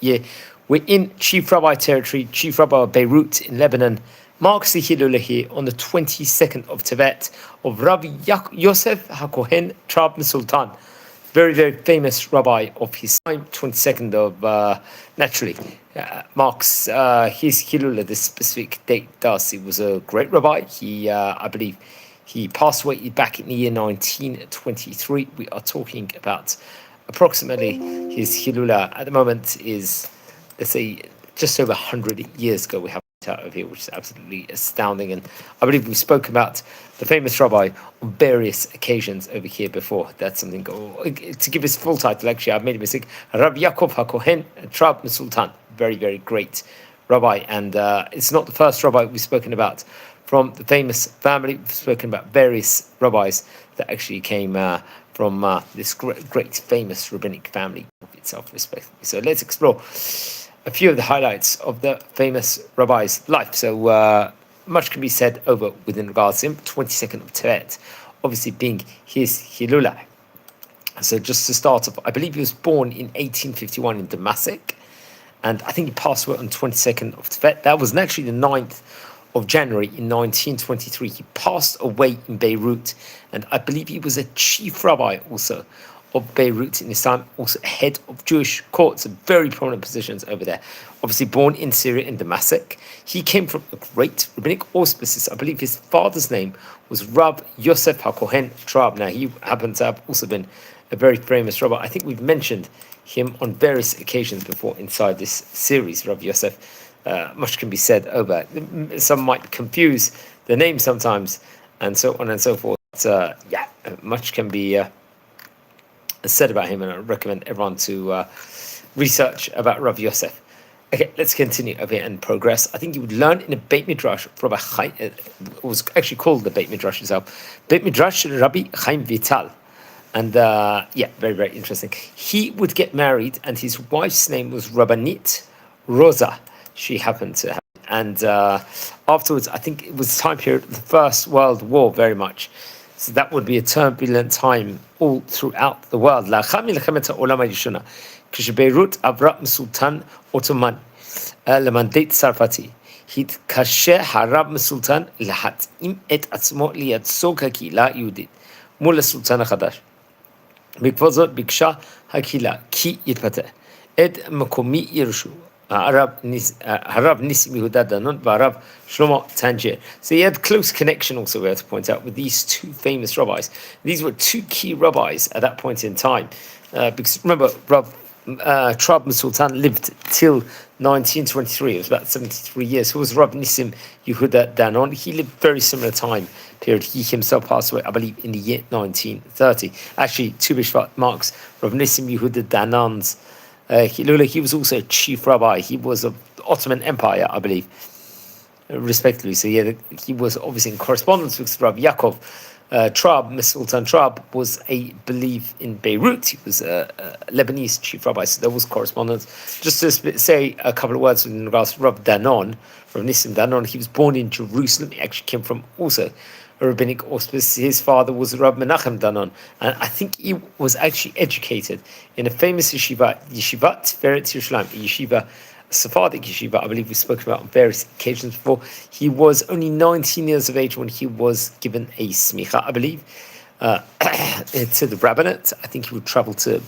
year. We're in Chief Rabbi territory, Chief Rabbi of Beirut in Lebanon. Marks the Hilula here on the 22nd of Tevet of Rabbi Yosef HaKohen Traub-מסלתון. Very, very famous rabbi of his time, 22nd of, naturally, marks his Hilula, this specific date does. He was a great rabbi. He, I believe, he passed away back in the year 1923. We are talking about approximately his Hilula at the moment is, let's say, just over 100 years ago. We have it out of here, which is absolutely astounding. And I believe we've spoken about the famous rabbi on various occasions over here before. That's something, to give his full title, actually, I've made a mistake. Rabbi Yakov HaKohen Traub-מסלתון. Very, very great rabbi. And it's not the first rabbi we've spoken about from the famous family. We've spoken about various rabbis that actually came from this great famous rabbinic family of itself, respectively. So let's explore a few of the highlights of the famous rabbi's life. So much can be said over within regards to him. 22nd of Tevet, obviously being his Hilula. So just to start off, I believe he was born in 1851 in Damascus, and I think he passed away on 22nd of Tevet. That was naturally the 9th of January in 1923. He passed away in Beirut, and I believe he was a chief rabbi also of Beirut in his time, also head of Jewish courts, very prominent positions over there. Obviously born in Syria in Damascus. He came from a great rabbinic auspices. I believe his father's name was Rabbi Yosef HaKohen Traub. Now he happens to have also been a very famous rabbi. I think we've mentioned him on various occasions before inside this series, Rabbi Yosef. Much can be said over. Some might confuse the name sometimes, and so on and so forth. Much can be said about him, and I recommend everyone to research about Rabbi Yosef. Okay, let's continue over here and progress. I think you would learn in a Beit Midrash from it was actually called the Beit Midrash itself, Beit Midrash Rabbi Chaim Vital. And very, very interesting. He would get married, and his wife's name was Rabbinit Rosa. She happened to have, and afterwards, I think it was time period of the First World War, very much. So that would be a turbulent time all throughout the world. לאחר מלחמת העולם הראשונה, כשביירות עברה מסולטן עות'מאני למנדט צרפתי, התקשה הרב מסולטן להתאים את עצמו לייצוג הקהילה היהודית מול הסולטן החדש. בעקבות זאת ביקשה הקהילה כי יתפטר את מקומי ירשו Arab Nissim Yehuda Danon, Arab Shlomo Tangier. So he had close connection also, we have to point out, with these two famous rabbis. These were two key rabbis at that point in time. Because remember, Traub-מסלתון lived till 1923. It was about 73 years. Who was Rabbi Nissim Yehuda Danon? He lived very similar time period. He himself passed away, I believe, in the year 1930. Actually, Tu B'Shvat marks Rabbi Nissim Yehuda Danon's Hilula. He was also a chief rabbi. He was of the Ottoman Empire, I believe, respectively. So he was obviously in correspondence with Rabbi Yakov Traub-מסלתון. Traub was a belief in Beirut. He was a Lebanese chief rabbi, so there was correspondence. Just to say a couple of words in regards to Rabbi Danon, Rabbi Nissim Danon. He was born in Jerusalem. He actually came from also a rabbinic auspice. His father was Rabbi Menachem Danon, and I think he was actually educated in a famous yeshiva, Yeshivat Tiferet Yerushalayim, a yeshiva, a Sephardic yeshiva. I believe we've spoken about on various occasions before. He was only 19 years of age when he was given a smicha, I believe, to the rabbinate. I think he would travel to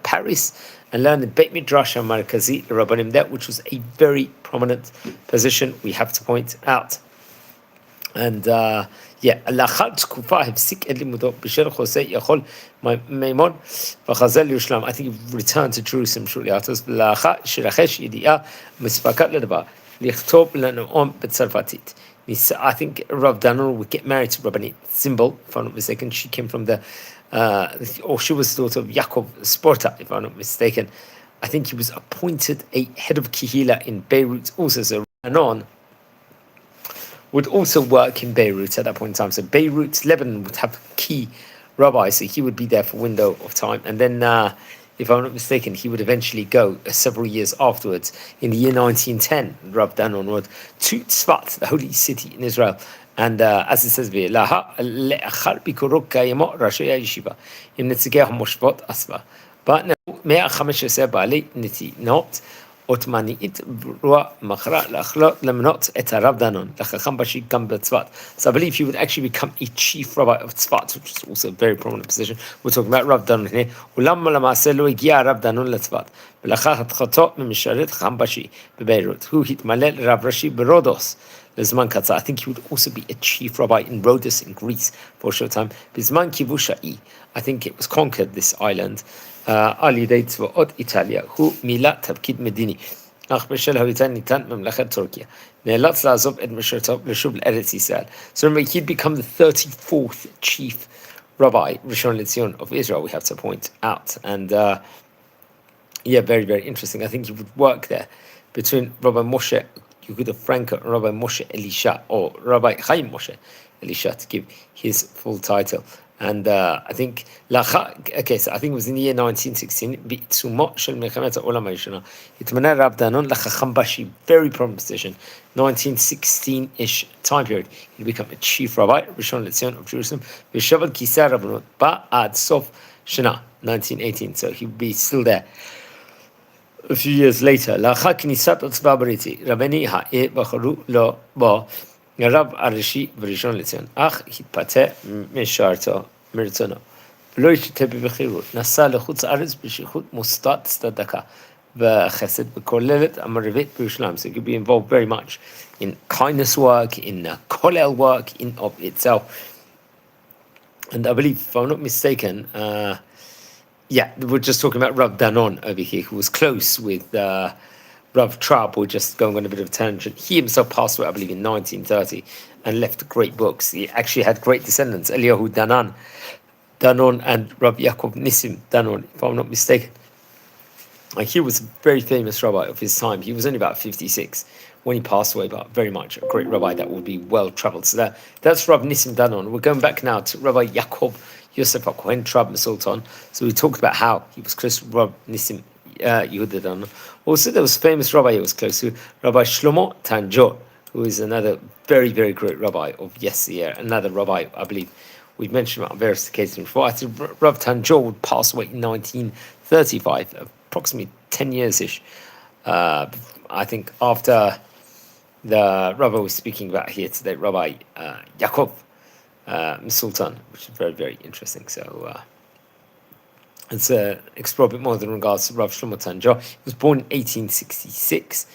Paris and learn the Beit Midrash HaMarkazi Rabbanim there, which was a very prominent position, we have to point out. And לאחר תקופה הפסיק את לימודו בשל חוסר יכול מימון וחזר לירושלים. I think he returned to Jerusalem shortly after. לאחר שרכש ידיעה מספקת לדבר לכתוב לנאום בצרפתית. I think Rav Danon would get married to Rabbinit Zimbel, if I'm not mistaken. She came from or she was the daughter of Yaakov Sporta, if I'm not mistaken. I think he was appointed a head of Kehila in Beirut also. So Danon would also work in Beirut at that point in time. So Beirut, Lebanon would have key rabbis, so he would be there for a window of time. And then, if I'm not mistaken, he would eventually go several years afterwards. In the year 1910, Rav Danon would to Tzfat, the holy city in Israel. And as it says, but now, 115 בעלי נתינות עות'מאנית ברורה מכרה להחלות למנות את הרב דנון לחכם באשי גם בצפת. So I believe he would actually become a chief rabbi of Tzfat, which is also a very prominent position. We're talking about רב דנון here. ולמה למעשה לא הגיע הרב דנון לצפת? ולאחר הדחתו ממשרת חכם באשי בביירות, הוא התמלא לרב ראשי ברודוס לזמן קצר. I think he would also be a chief rabbi in Rhodes in Greece for a short time. בזמן כיבוש האי, I think it was conquered, this island, על ידי צבאות איטליה, הוא מילא תפקיד מדיני, אך בשל היותו ניתן ממלכת טורקיה, נאלץ לעזוב את משרתו לשוב לארץ ישראל. So remember, he'd become the 34th chief rabbi, Rishon LeZion of Israel, we have to point out. And yeah, very, very interesting. I think he would work there between Rabbi Moshe Yehuda Franco and Rabbi Moshe Elisha, or Rabbi Chaim Moshe Elisha, to give his full title. And I think, okay, so I think it was in the year 1916, בעיצומו של מלחמת העולם הראשונה, התמנה רב דנון לחכם באשי, very prominent position, 1916-ish time period. He'd become a chief rabbi, ראשון לציון of Jerusalem, וישב על כיסא הרבנות, בא עד סוף שנה, 1918, so he'd be still there. A few years later, לאחר כניסת עוצבה הבריטי, רבני העיר בחרו לו בו, הרב הראשי בראשון לציון, אך התפתה משרתו מרצונו, ולא השתתף בבחירות, נסע לחוץ לארץ בשליחות מוסדת צדקה וחסד וכוללת המערבית בירושלים. So he could be involved very much in kindness work, in kollel work in of itself. And I believe, if I'm not mistaken, yeah, we're just talking about Rav Danon over here, who was close with Rav Traub. We're just going on a bit of a tangent. He himself passed away, I believe, in 1930 and left great books. He actually had great descendants, Eliyahu Danon and Rabbi Yakov Nissim Danon, if I'm not mistaken. And he was a very famous rabbi of his time. He was only about 56 when he passed away, but very much a great rabbi that would be well-traveled. So that's Rabbi Nissim Danon. We're going back now to Rabbi Yakov Yosef HaKohen Traub-מסלתון. So we talked about how he was close to Rabbi Nissim Yehuda Danon. Also, there was a famous rabbi he was close to, Rabbi Shlomo Tanjor, who is another very, very great rabbi of yesteryear. Another rabbi, I believe, we've mentioned on various occasions before. I think Rabbi Tanjor would pass away in 1935, approximately 10 years-ish. I think after the rabbi we're speaking about here today, Rabbi Yakov HaKohen, which is very, very interesting. So let's explore a bit more in regards to Rav Shlomo Tanjor. He was born in 1866,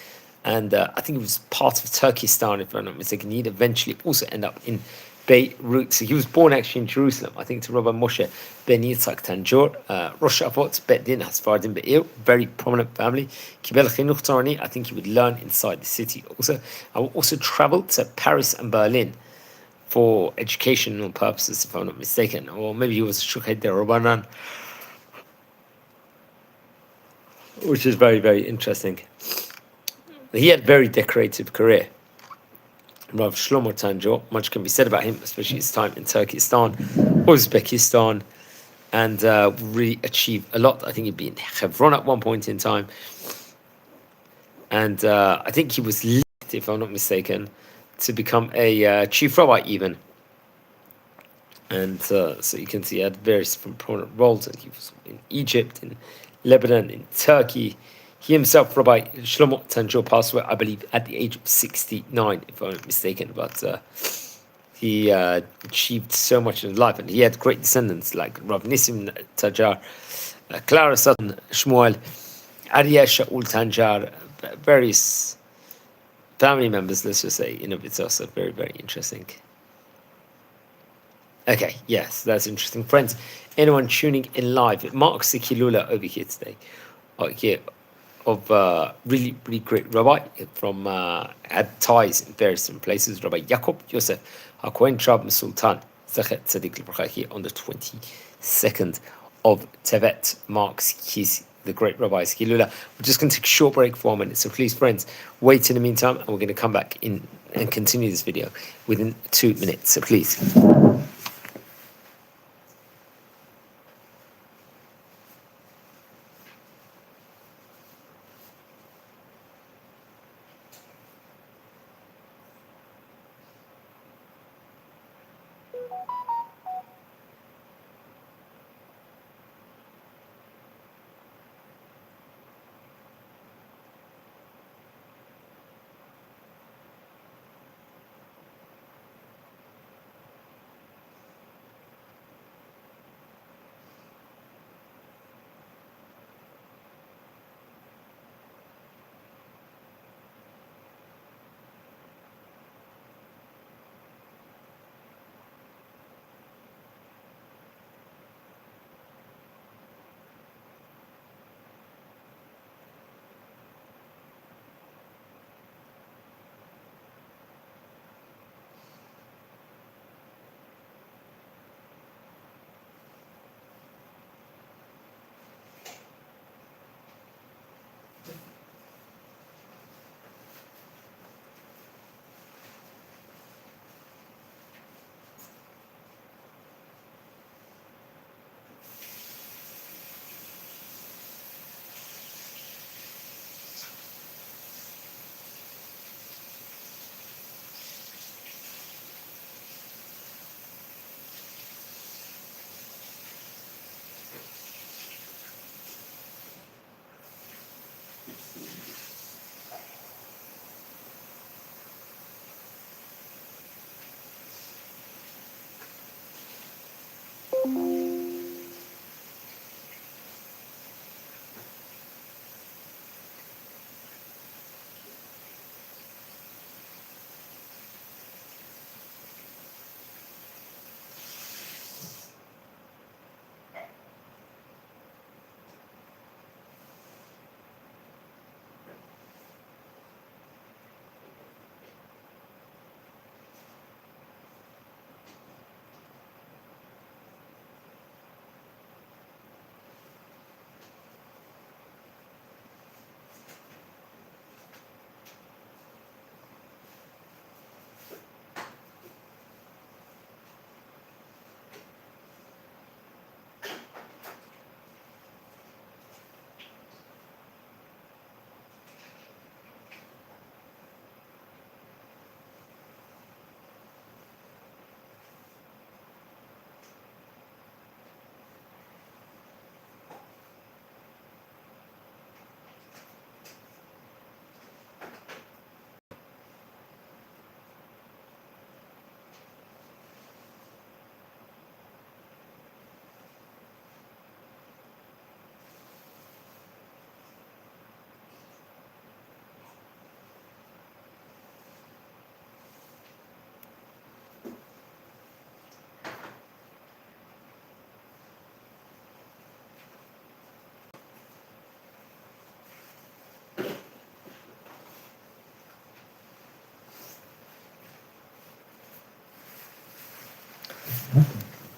and I think he was part of Turkestan, if I'm not mistaken. He'd eventually also end up in Beirut. So he was born actually in Jerusalem, I think, to Rabbi Moshe ben Yitzhak Tanjor, Rosh Avot Bet Din Hasfardim Be'ir, very prominent family. Kibel Chinuch Torani, I think he would learn inside the city also. I would also travel to Paris and Berlin for educational purposes, if I'm not mistaken. Or maybe he was a Shukhay Derabanan, which is very, very interesting. He had a very decorated career. Rav Shlomo Tanjor, much can be said about him, especially his time in Turkestan, Uzbekistan, and really achieved a lot. I think he'd be in Hebron at one point in time. And I think he was linked, if I'm not mistaken, to become a chief rabbi even. And so you can see he had various different prominent roles, and he was in Egypt, in Lebanon, in Turkey. He himself, Rabbi Shlomo Tanjor, passed away, I believe, at the age of 69, if I'm not mistaken. But he achieved so much in life, and he had great descendants like Rav Nissim Tanjor, Clara Sutton, Shmuel, Aryeh Shaul Tanjor, various family members, let's just say, in of itself. So very, very interesting. Okay, yes, that's interesting. Friends, anyone tuning in live, it marks the Kilula over here today. Here, of really, really great rabbi from had ties in various different places. Rabbi Yakov Yosef HaKohen Traub-מסלתון, Zachet Tzadik L'Bracha, here on the 22nd of Tevet marks the great rabbi's Hilula. We're just going to take a short break for 1 minute. So please, friends, wait in the meantime, and we're going to come back in and continue this video within 2 minutes. So please.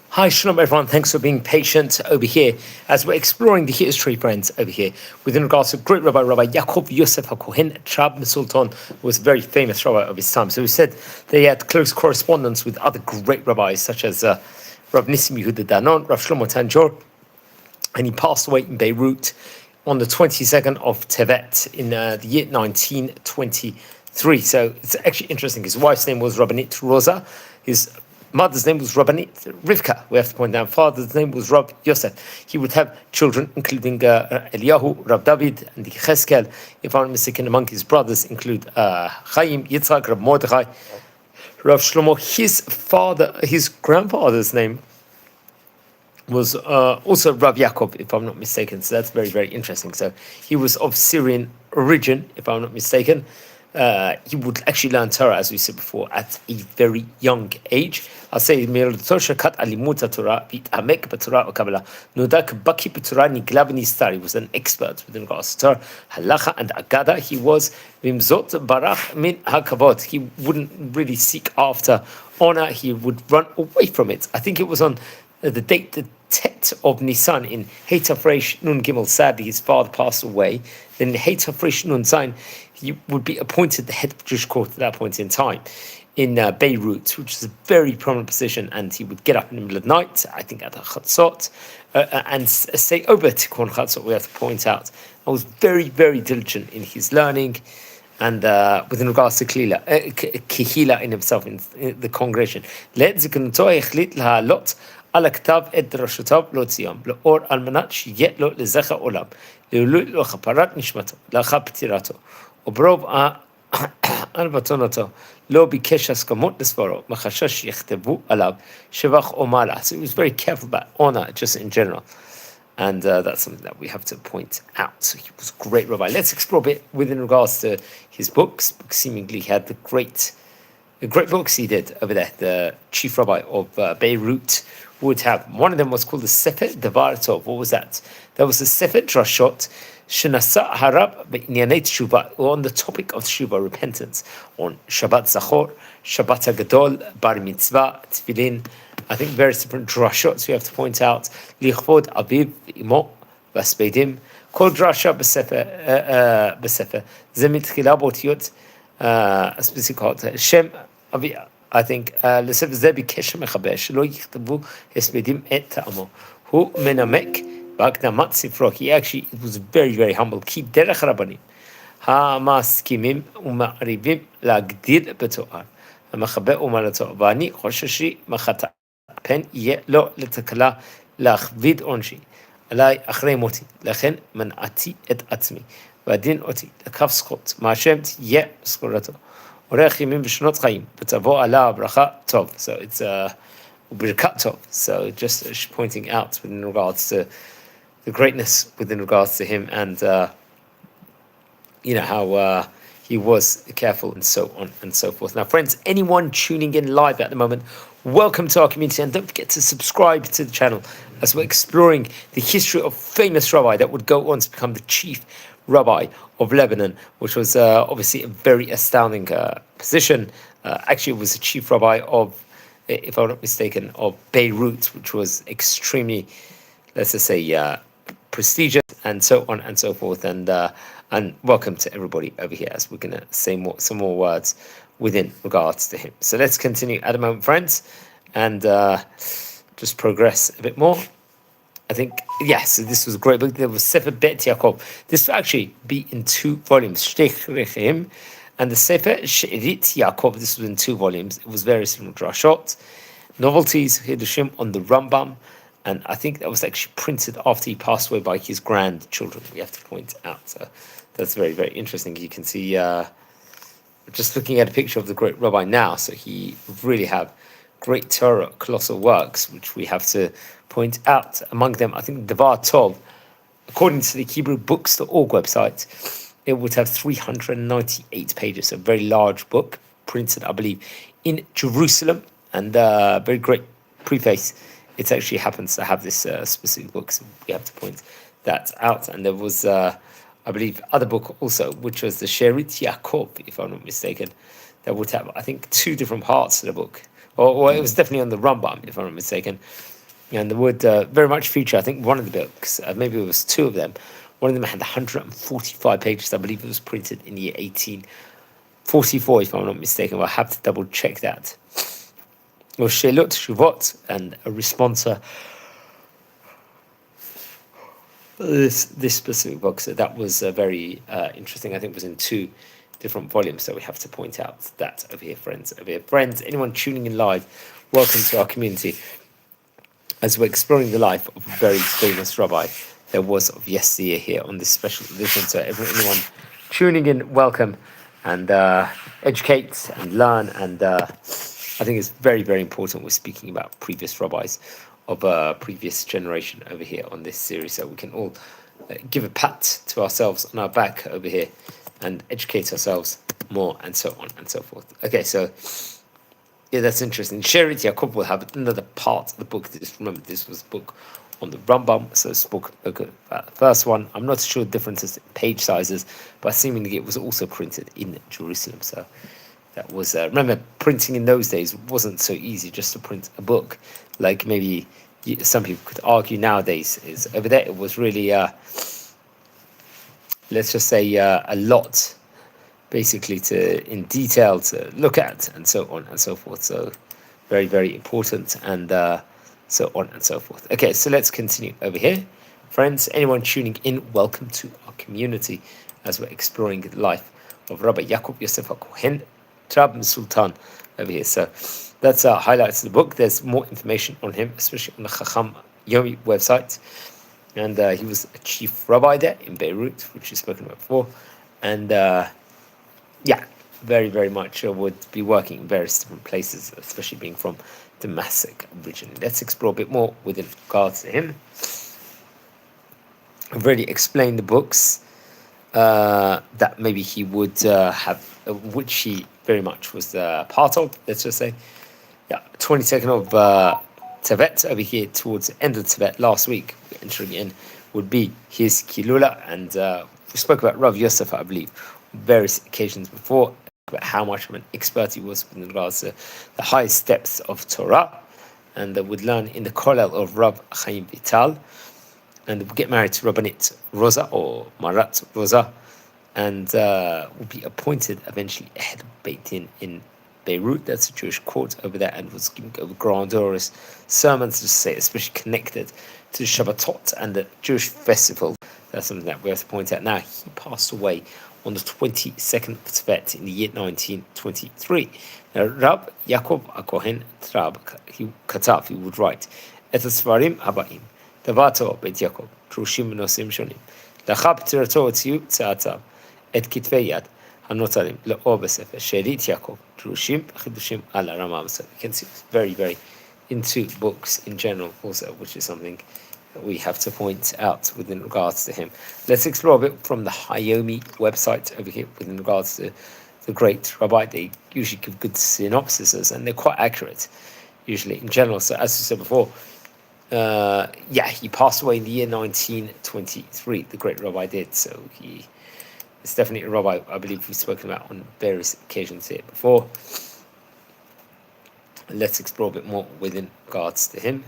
Hi, shalom everyone. Thanks for being patient over here as we're exploring the history, friends, over here within regards to great Rabbi Yaakov Yosef HaKohen Traub-מסלתון, was a very famous rabbi of his time. So we said that he had close correspondence with other great rabbis such as Rav Nissim Yehuda Danon, Rav Shlomo Tanjor, and he passed away in Beirut on the 22nd of Tevet in the year 1923. So it's actually interesting. His wife's name was Rabbinit Rosa. His mother's name was Rabbinit Rivka. We have to point out, father's name was Rab Yosef. He would have children, including Eliyahu, Rab David, and Cheskel. If I'm not mistaken, among his brothers include Chaim, Yitzhak, Rab Mordechai, Rav Shlomo. His grandfather's name was also Rabbi Yakov, if I'm not mistaken. So that's very, very interesting. So he was of Syrian origin, if I'm not mistaken. He would actually learn Torah, as we said before, at a very young age. I'll say, he was an expert within regards to Torah, halacha, and agada. He was vimzot barach min hakavod. He wouldn't really seek after honor. He would run away from it. I think it was on the date, the Tet of Nisan in Heit Hafresh Nun Gimel. Sadly, his father passed away. Then in Heit Hafresh Nun Zayin, he would be appointed the head of Jewish court at that point in time in Beirut, which is a very prominent position. And he would get up in the middle of the night, I think at Chatzot, and say over Tikkun Chatzot, we have to point out. I was very, very diligent in his learning. And within regards to Kehila in himself, in the congregation. על הכתב את דרשותיו להוציאם, לאור על מנת שיהיה לו לזכר עולם, לעילוי לכפרת נשמתו, לאחר פטירתו, וברוב הלבתונתו, לא ביקש הסכמות לספרו, מחשש שיכתבו עליו שבח או מעלה. So he was very careful about honor, just in general. And that's something that we have to point out. So he was a great rabbi. Let's explore a bit within regards to his books. Seemingly he had the great books he did over there. The chief rabbi of Beirut would have. One of them was called the Sefer Devar Tov. What was that? That was the Sefer Drashot Shenasa Harab B'Inyanei Tshuva, on the topic of Tshuva, repentance, on Shabbat Zachor, Shabbat HaGadol, Bar Mitzvah, Tefillin. I think various different drashots we have to point out. Lichvod Aviv Imo Vaspedim. Kol drasha b'sefer. Zemitchila botiyot specific Shem Avi. I think לספר זה ביקש המחבר שלא יכתבו הספדים את טעמו. הוא מנמק בהקדמת ספרו. He actually was very, very humble. כי דרך הרבנים המסכימים ומעריבים להגדיל בתואר. המחבר ומעלתו. ואני חוששי מחטא. פן יהיה לו לתקלה להכביד עונשי. עליי אחרי מותי. לכן מנעתי את עצמי. והדין אותי לקף זכות. מהשם תהיה זכורתו. אורך ימים ושנות חיים, ותבוא עליו ברכה טוב. So it's birkat tov. So just pointing out within regards to the greatness within regards to him, and how he was careful and so on and so forth. Now, friends, anyone tuning in live at the moment, welcome to our community, and don't forget to subscribe to the channel as we're exploring the history of famous rabbi that would go on to become the chief rabbi of Lebanon, which was obviously a very astounding position. Actually, it was the chief rabbi of, if I'm not mistaken, of Beirut, which was extremely, let's just say, prestigious, and so on and so forth. And welcome to everybody over here, as we're going to say some more words within regards to him. So let's continue at the moment, friends, and just progress a bit more. I think, yes, so this was a great book. There was Sefer Bet Yaakov. This will actually be in 2 volumes. Shtei Rechim, and the Sefer She'erit Yaakov. This was in 2 volumes. It was various different drashot, novelties, Hidushim on the Rambam, and I think that was actually printed after he passed away by his grandchildren. We have to point out. So that's very, very interesting. You can see, just looking at a picture of the great rabbi now, so he really have great Torah, colossal works, which we have to point out. Among them, I think Devar Tov, according to the Hebrew Books.org website, it would have 398 pages, a very large book, printed, I believe, in Jerusalem, and very great preface. It actually happens to have this specific book, so we have to point that out. And there was, I believe, other book also, which was the She'erit Yaakov, if I'm not mistaken, that would have, I think, 2 different parts of the book, or it was definitely on the Rambam, if I'm not mistaken. And the would very much feature, I think, one of the books, maybe it was two of them. One of them had 145 pages. I believe it was printed in the year 1844, if I'm not mistaken. I'll have to double check that. Or Shelot Shuvot, and a responser. This specific book, so that was very interesting. I think it was in 2 different volumes, so we have to point out that over here, friends. Over here, friends, anyone tuning in live, welcome to our community as we're exploring the life of a very famous rabbi there was of yesteryear here on this special edition. So anyone tuning in, welcome, and educate and learn. And I think it's very, very important we're speaking about previous rabbis of a previous generation over here on this series, so we can all give a pat to ourselves on our back over here and educate ourselves more, and so on and so forth. Okay, so yeah, that's interesting. Sherit Yaakov will have another part of the book. Remember, this was a book on the Rambam, so this book, the first one, I'm not sure the differences in page sizes, but seemingly it was also printed in Jerusalem. So that was, remember, printing in those days wasn't so easy just to print a book, like maybe some people could argue nowadays is. Over there, it was really, let's just say, a lot, basically, in detail to look at, and so on and so forth. So very, very important, and so on and so forth. Okay, so let's continue over here. Friends, anyone tuning in, welcome to our community as we're exploring the life of Rabbi Yakov Yosef HaKohen Traub-מסלתון over here. So that's highlights of the book. There's more information on him, especially on the Chacham Yomi website. And he was a chief rabbi there in Beirut, which we've spoken about before. And yeah, very, very much would be working in various different places, especially being from Damascus originally. Let's explore a bit more with regards to him. I've already explained the books that maybe he would have, which he very much was part of, let's just say. Yeah, 22nd of Tevet over here, towards the end of Tevet last week, entering in, would be his Kilula. And we spoke about Rav Yosef, I believe, on various occasions before, about how much of an expert he was in regards to the highest steps of Torah, and would learn in the Kollel of Rav Chaim Vital, and would get married to Rabbanit Rosa, or Marat Rosa, and would be appointed eventually head of Beit Din in Beirut. That's a Jewish court over there, and was giving over grandiose sermons, to say, especially connected to Shabbatot and the Jewish festival. That's something that we have to point out. Now, he passed away on the 22nd of Tevet in the year 1923. Now, Rabbi Yakov HaKohen Traub, he would write, Et הספרים הבאים, דבר תורה בית יעקב, דרושים בנושאים שונים. לאחר פטירתו הוציאו צאצאיו את כתבי יד הנותרים לאור בספר, שארית יעקב, דרושים חידושים על הרמה המסורת. You can see it's very, very into books in general also, which is something that we have to point out within regards to him. Let's explore a bit from the Hayomi website over here within regards to the great rabbi. They usually give good synopsises, and they're quite accurate, usually in general. So as we said before, he passed away in the year 1923, the great rabbi did. So he is definitely a rabbi I believe we've spoken about on various occasions here before. Let's explore a bit more within regards to him.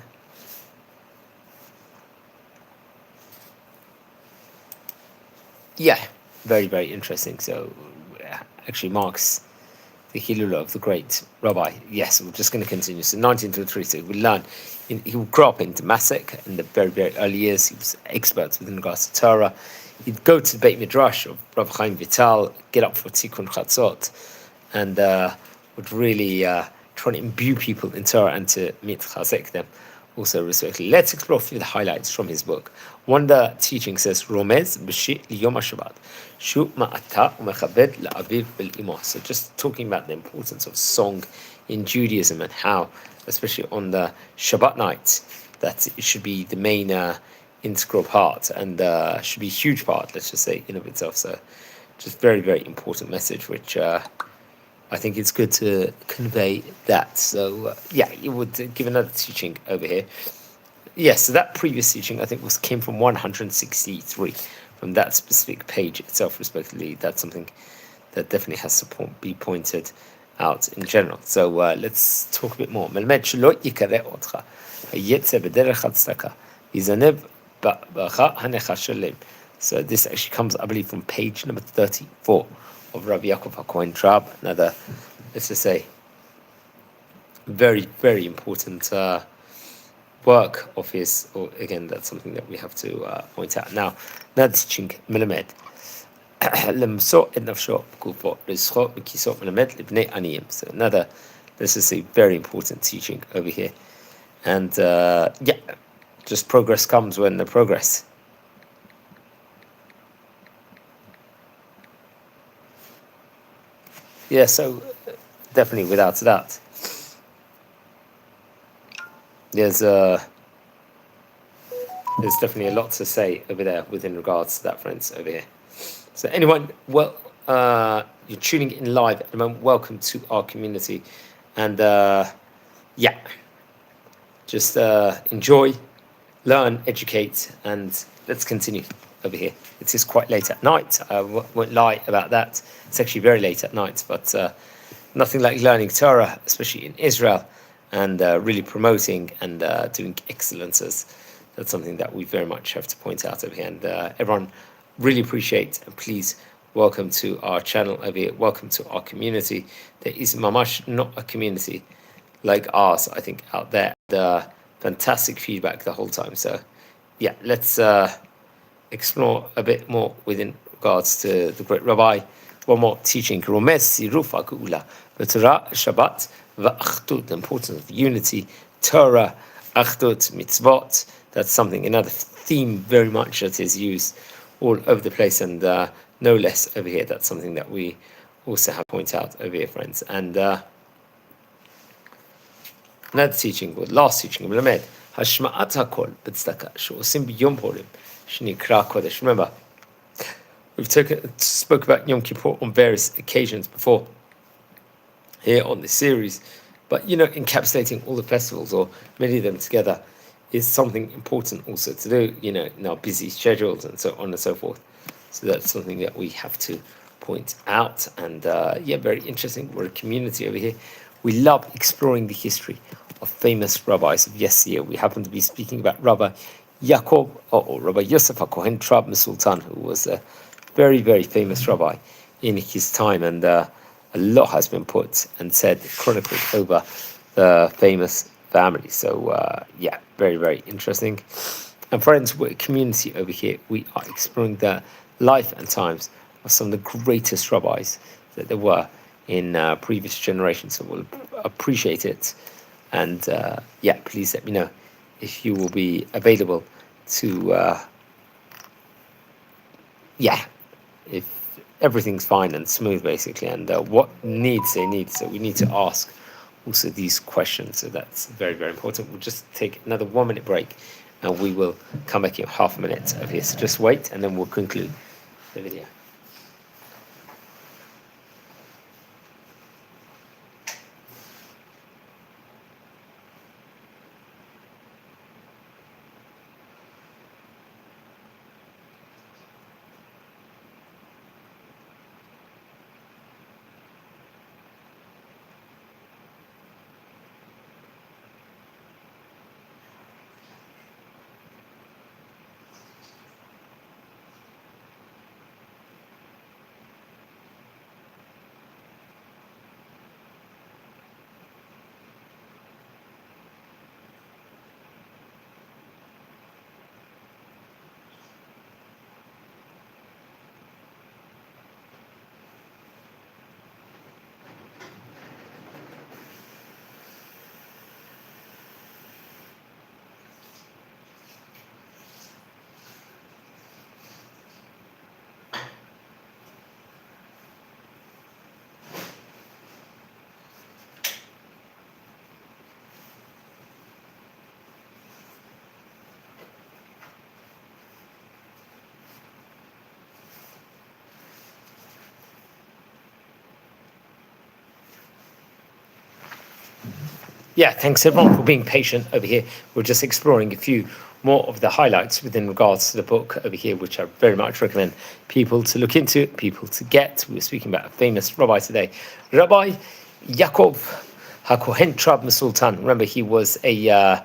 Yeah, very, very interesting. So actually marks the Hilula of the great rabbi. Yes, we're just going to continue. So 1923, so we learn, he grew up in Damascus in the very, very early years. He was expert within regards to Torah. He'd go to the Beit Midrash of Rav Chaim Vital, get up for Tikkun Chatzot, and would really try to imbue people in Torah and to mitchazek them also respectively. Let's explore a few of the highlights from his book. One of the teaching says, Romez b'shi liyom HaShabbat, shu ma'ata u'mechabed la'aviv v'l'imo. So just talking about the importance of song in Judaism, and how, especially on the Shabbat night, that it should be the main integral part, and should be a huge part, let's just say, in of itself. So just very, very important message, which I think it's good to convey that. So you would give another teaching over here. Yes, so that previous teaching I think came from 163, from that specific page itself, respectively. That's something that definitely has to be pointed out in general. So let's talk a bit more. מלמד שלא יקרא אותך, היצא בדרך הצדקה, יזנב בך הנחש שלם. So this actually comes, I believe, from page number 34 of Rabbi Yakov HaKohen Traub. Another, let's just say, very, very important work of his. Or again, that's something that we have to point out. Now teaching מלמד. למסור את נפשו בגופו, לזכור בכיסו מלמד לבני עניים. So another, this is a very important teaching over here. And just progress comes when the progress. Yeah, so definitely without that. There's definitely a lot to say over there within regards to that, friends, over here. So anyone, well, you're tuning in live at the moment, welcome to our community. And just enjoy, learn, educate, and let's continue over here. It is quite late at night. I won't lie about that. It's actually very late at night, but nothing like learning Torah, especially in Israel, and really promoting and doing excellences. That's something that we very much have to point out over here. And everyone, really appreciate, and please welcome to our channel over here. Welcome to our community. There is mamash not a community like ours, I think, out there. The fantastic feedback the whole time. So yeah, let's explore a bit more within regards to the great rabbi. One more teaching. Romez Sirufa Geula, the Torah, Shabbat, V'achdut, the importance of unity, Torah, Achdut, Mitzvot. That's something, another theme very much that is used all over the place, and no less over here. That's something that we also have to point out over here, friends. And another teaching, or last teaching, מלמד, השמעת הקול בצדקה שעושים ביום פורים, שנקרא קודש. Remember, we've spoke about Yom Kippur on various occasions before here on this series, but encapsulating all the festivals, or many of them together, is something important also to do, in our busy schedules and so on and so forth. So that's something that we have to point out. And very interesting. We're a community over here. We love exploring the history of famous rabbis of yesteryear. We happen to be speaking about Rabbi Yakov, or Rabbi Yosef HaKohen Traub-מסלתון, who was a very, very famous rabbi in his time. And a lot has been put and said, chronicled over the famous family. So very, very interesting. And friends, we're a community over here. We are exploring the life and times of some of the greatest rabbis that there were in previous generations. So we'll appreciate it. And please let me know if you will be available to if everything's fine and smooth, basically, and what needs they need. So we need to ask also these questions. So that's very, very important. We'll just take another 1 minute break, and we will come back in half a minute of here. So just wait, and then we'll conclude the video. Yeah, thanks everyone for being patient over here. We're just exploring a few more of the highlights within regards to the book over here, which I very much recommend people to look into, people to get. We were speaking about a famous rabbi today. Rabbi Yakov HaKohen Traub-מסלתון. Remember, he was a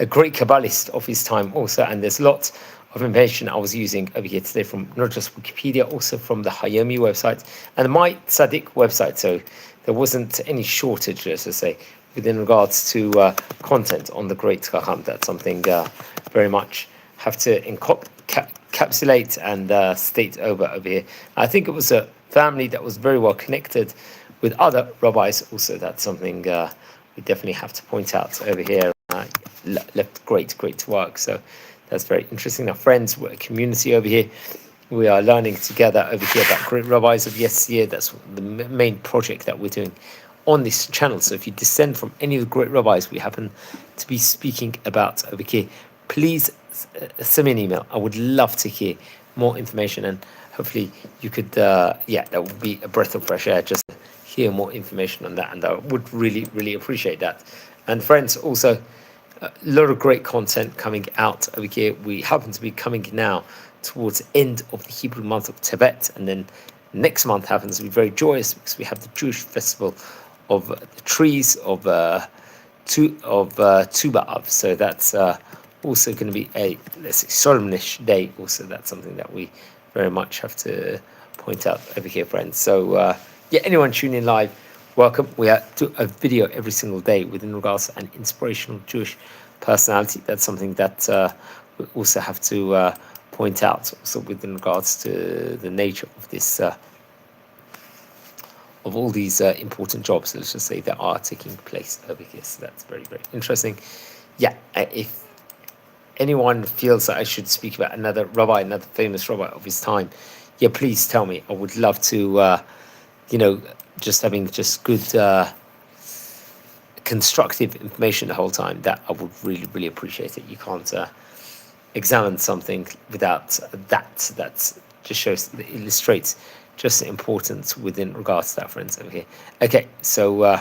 great Kabbalist of his time also, and there's lots of information I was using over here today from not just Wikipedia, also from the Hayomi website and the My Tzaddik website. So there wasn't any shortage, let's just say, within regards to content on the great Chacham. That's something very much have to encapsulate and state over here. I think it was a family that was very well connected with other rabbis. Also, that's something we definitely have to point out over here. Left great work. So that's very interesting. Our friends, we're a community over here. We are learning together over here about great rabbis of yesteryear. That's the main project that we're doing on this channel. So if you descend from any of the great rabbis we happen to be speaking about over here, please send me an email. I would love to hear more information, and hopefully you could, that would be a breath of fresh air just to hear more information on that, and I would really appreciate that. And friends, also, a lot of great content coming out over here. We happen to be coming now towards the end of the Hebrew month of Tevet, and then next month happens to be very joyous because we have the Jewish festival of the trees of Tu B'Av. So that's also going to be a, let's say, solemnish day. Also, that's something that we very much have to point out over here, friends. So anyone tuning in live, welcome. We do a video every single day within regards to an inspirational Jewish personality. That's something that we also have to point out, also within regards to the nature of this, of all these important jobs, let's just say, that are taking place over here. So that's very interesting. If anyone feels that I should speak about another rabbi, another famous rabbi of his time, please tell me. I would love to, just having just good constructive information the whole time. That I would really appreciate it. You can't examine something without that. That just shows, that illustrates just the importance within regards to that, friends, over here. Okay, so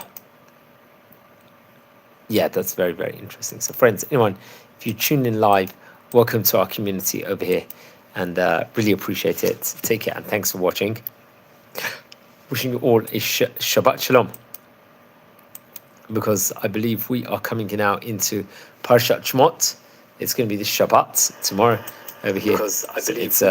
that's very interesting. So friends, anyone, if you tune in live, welcome to our community over here, and really appreciate it. Take care and thanks for watching. Wishing you all a Shabbat Shalom, because I believe we are coming now into Parshat Shemot. It's going to be the Shabbat tomorrow over here. Because I believe it's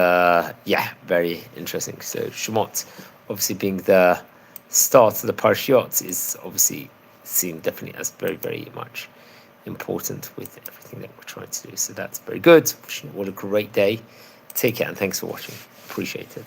very interesting. So Shemot, obviously being the start of the Parshiot, is obviously seen definitely as very much important with everything that we're trying to do. So that's very good. Wishing you all a great day. Take care and thanks for watching. Appreciate it.